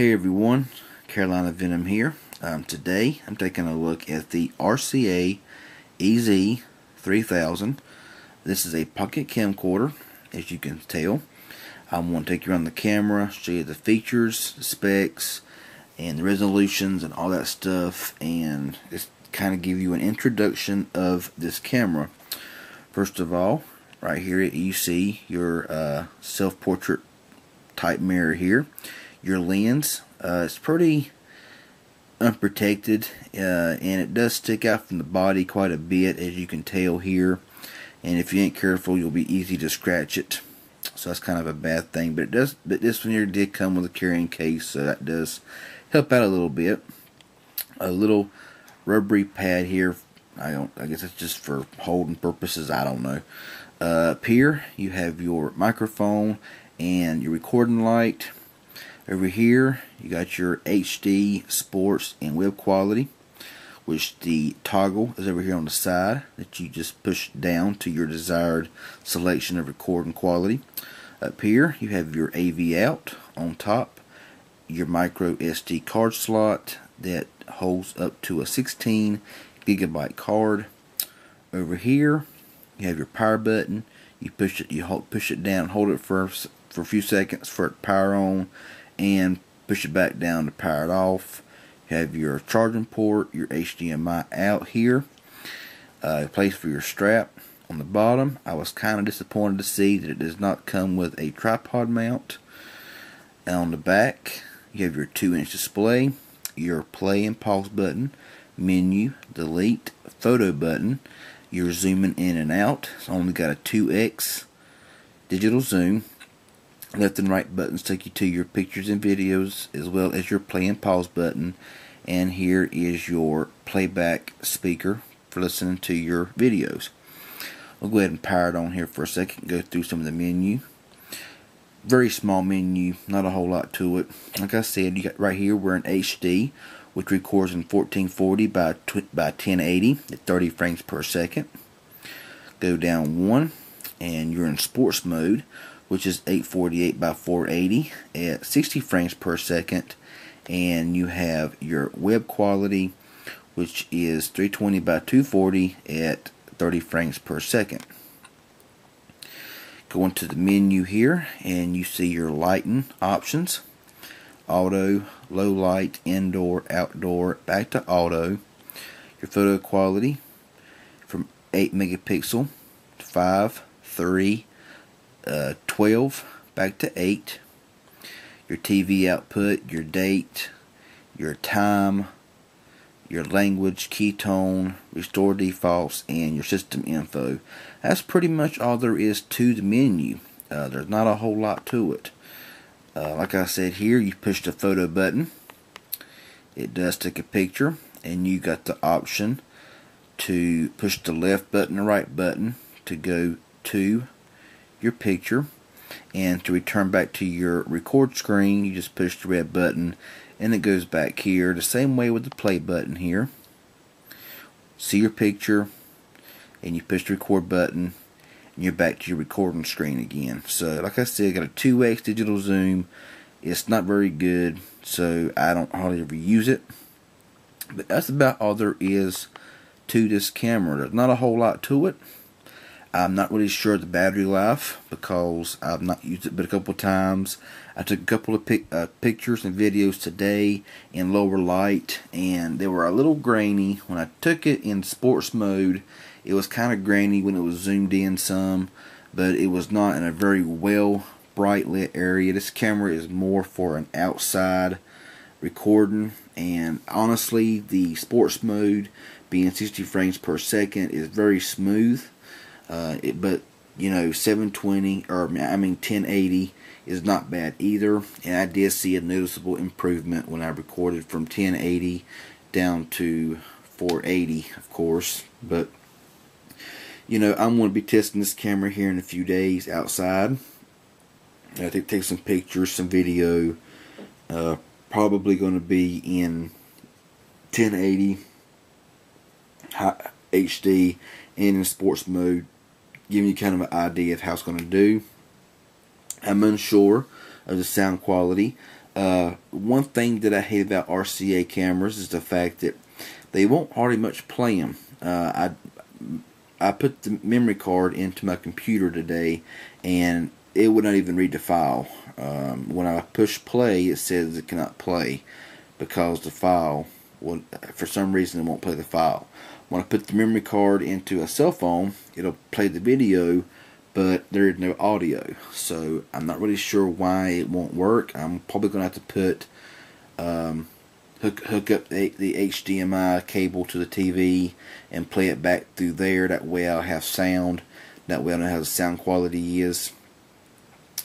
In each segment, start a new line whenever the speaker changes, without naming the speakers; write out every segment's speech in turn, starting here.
Hey everyone, Carolina Venom here. Today I'm taking a look at the RCA EZ3000. This is a pocket camcorder, as you can tell. I'm going to take you around the camera, show you the features, the specs, and the resolutions and all that stuff, and just kind of give you an introduction of this camera. First of all, right here you see your self-portrait type mirror here. Your lens, it's pretty unprotected, and it does stick out from the body quite a bit, as you can tell here, and if you ain't careful you'll be easy to scratch it, so that's kind of a bad thing. But this one here did come with a carrying case, so that does help out a little bit. A little rubbery pad here, I guess it's just for holding purposes, I don't know. Up here you have your microphone and your recording light. Over here you got your HD, sports, and web quality, which the toggle is over here on the side that you just push down to your desired selection of recording quality. Up here you have your AV out on top, your micro SD card slot that holds up to a 16 gigabyte card. Over here you have your power button. You push it down, hold it for a few seconds for it to power on, and push it back down to power it off. You have your charging port, your HDMI out here, a place for your strap on the bottom. I was kind of disappointed to see that it does not come with a tripod mount. And on the back you have your 2-inch display, your play and pause button, menu, delete, photo button, your zooming in and out. It's only got a 2x digital zoom. Left and right buttons take you to your pictures and videos, as well as your play and pause button. And here is your playback speaker for listening to your videos. We'll go ahead and power it on here for a second, go through some of the menu. Very small menu, not a whole lot to it. Like I said, you got right here, we're in HD, which records in 1440 by 1080 at 30 frames per second. Go down one, and you're in sports mode, which is 848 by 480 at 60 frames per second, and you have your web quality, which is 320 by 240 at 30 frames per second. Go into the menu here and you see your lighting options: auto, low light, indoor, outdoor, back to auto. Your photo quality from 8 megapixel, 5, 3, 12, back to 8. Your TV output, your date, your time, your language, ketone, restore defaults, and your system info. That's pretty much all there is to the menu. There's not a whole lot to it. Like I said, here you push the photo button. It does take a picture, and you got the option to push the left button or right button to go to your picture, and to return back to your record screen you just push the red button and it goes back here. The same way with the play button here. See your picture and you push the record button and you're back to your recording screen again. So like I said, got a 2x digital zoom. It's not very good, so I don't hardly ever use it, but that's about all there is to this camera. There's not a whole lot to it. I'm not really sure of the battery life because I've not used it but a couple of times. I took a couple of pictures and videos today in lower light, and they were a little grainy. When I took it in sports mode, it was kind of grainy when it was zoomed in some, but it was not in a very well bright lit area. This camera is more for an outside recording, and honestly the sports mode being 60 frames per second is very smooth. But you know, 1080 is not bad either, and I did see a noticeable improvement when I recorded from 1080 down to 480, of course. But you know, I'm going to be testing this camera here in a few days outside. I think take some pictures, some video. Probably going to be in 1080 HD and in sports mode, giving you kind of an idea of how it's going to do. I'm unsure of the sound quality. One thing that I hate about RCA cameras is the fact that they won't hardly much play them. I put the memory card into my computer today, and it would not even read the file. When I push play, it says it cannot play because the file, for some reason, it won't play the file. When I put the memory card into a cell phone, it'll play the video, but there is no audio. So I'm not really sure why it won't work. I'm probably going to have to put hook up the HDMI cable to the TV and play it back through there. That way I'll have sound. That way I know how the sound quality is.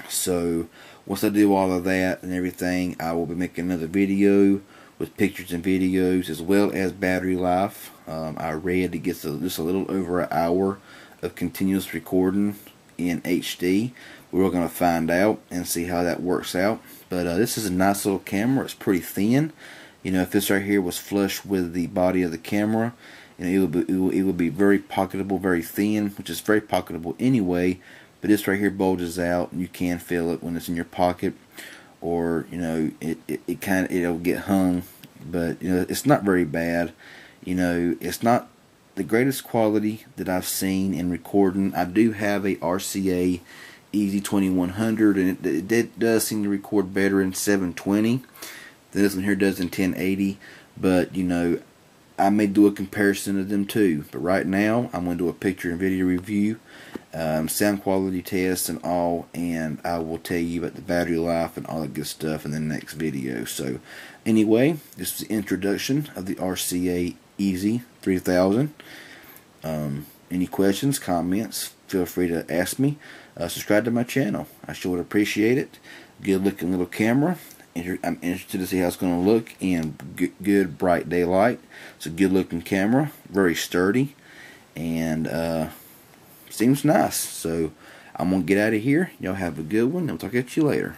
So once I do all of that and everything, I will be making another video with pictures and videos as well as battery life. I read it gets just a little over an hour of continuous recording in HD. We're going to find out and see how that works out. But this is a nice little camera. It's pretty thin. You know, if this right here was flush with the body of the camera, you know, it would be very pocketable, very thin, which is very pocketable anyway. But this right here bulges out, and you can feel it when it's in your pocket, or you know, it'll get hung. But you know, it's not very bad. You know, it's not the greatest quality that I've seen in recording. I do have a RCA EZ3000, and it does seem to record better in 720 than this one here does in 1080. But you know, I may do a comparison of them too. But right now, I'm going to do a picture and video review, sound quality test and all, and I will tell you about the battery life and all that good stuff in the next video. So anyway, this is the introduction of the RCA EZ3000. Any questions, comments, feel free to ask me. Subscribe to my channel. I sure would appreciate it. Good looking little camera. I'm interested to see how it's going to look in good bright daylight. It's a good looking camera, very sturdy, and seems nice. So I'm going to get out of here. Y'all have a good one. I'll talk to you later.